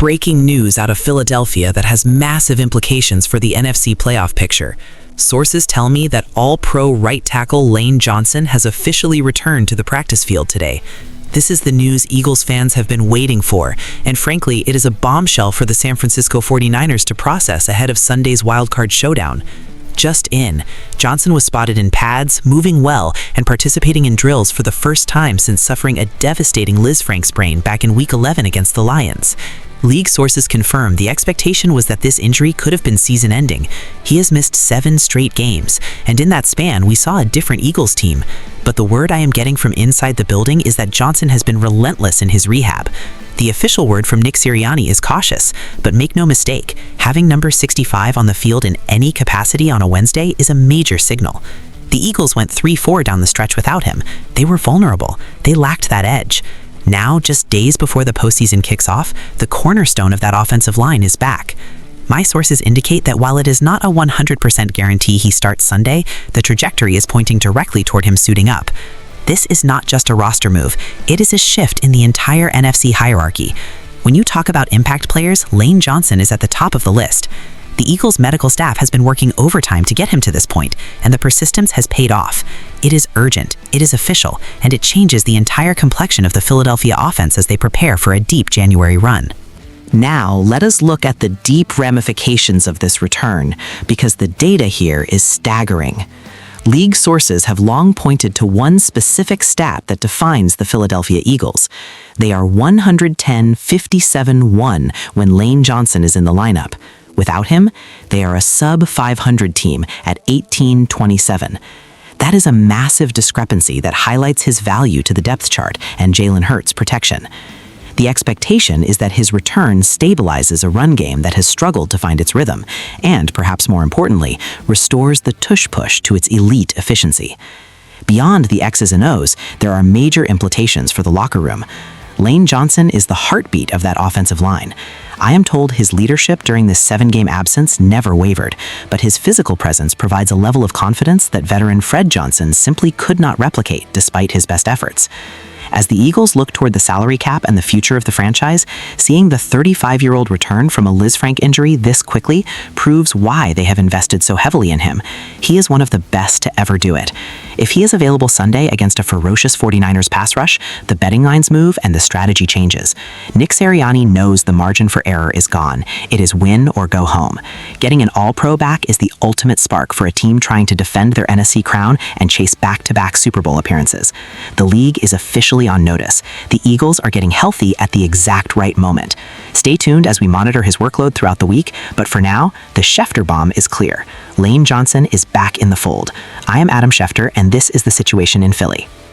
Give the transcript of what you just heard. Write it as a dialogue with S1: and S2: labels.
S1: Breaking news out of Philadelphia that has massive implications for the NFC playoff picture. Sources tell me that All-Pro right tackle Lane Johnson has officially returned to the practice field today. This is the news Eagles fans have been waiting for, and frankly, it is a bombshell for the San Francisco 49ers to process ahead of Sunday's wildcard showdown. Just in, Johnson was spotted in pads, moving well, and participating in drills for the first time since suffering a devastating Lisfranc sprain back in Week 11 against the Lions. League sources confirm the expectation was that this injury could have been season-ending. He has missed 7 straight games, and in that span, we saw a different Eagles team. But the word I am getting from inside the building is that Johnson has been relentless in his rehab. The official word from Nick Sirianni is cautious, but make no mistake, having number 65 on the field in any capacity on a Wednesday is a major signal. The Eagles went 3-4 down the stretch without him. They were vulnerable. They lacked that edge. Now, just days before the postseason kicks off, the cornerstone of that offensive line is back. My sources indicate that while it is not a 100% guarantee he starts Sunday, the trajectory is pointing directly toward him suiting up. This is not just a roster move, it is a shift in the entire NFC hierarchy. When you talk about impact players, Lane Johnson is at the top of the list. The Eagles' medical staff has been working overtime to get him to this point, and the persistence has paid off. It is urgent, it is official, and it changes the entire complexion of the Philadelphia offense as they prepare for a deep January run.
S2: Now, let us look at the deep ramifications of this return, because the data here is staggering. League sources have long pointed to one specific stat that defines the Philadelphia Eagles. They are 110-57-1 when Lane Johnson is in the lineup. Without him, they are a sub-500 team at 18-27. That is a massive discrepancy that highlights his value to the depth chart and Jalen Hurts' protection. The expectation is that his return stabilizes a run game that has struggled to find its rhythm, and, perhaps more importantly, restores the tush-push to its elite efficiency. Beyond the X's and O's, there are major implications for the locker room. Lane Johnson is the heartbeat of that offensive line. I am told his leadership during this 7-game absence never wavered, but his physical presence provides a level of confidence that veteran Fred Johnson simply could not replicate despite his best efforts. As the Eagles look toward the salary cap and the future of the franchise, seeing the 35-year-old return from a Lisfranc injury this quickly proves why they have invested so heavily in him. He is one of the best to ever do it. If he is available Sunday against a ferocious 49ers pass rush, the betting lines move and the strategy changes. Nick Sirianni knows the margin for error is gone. It is win or go home. Getting an All-Pro back is the ultimate spark for a team trying to defend their NFC crown and chase back-to-back Super Bowl appearances. The league is officially on notice. The Eagles are getting healthy at the exact right moment. Stay tuned as we monitor his workload throughout the week, but for now, the Schefter bomb is clear. Lane Johnson is back in the fold. I am Adam Schefter, and this is the situation in Philly.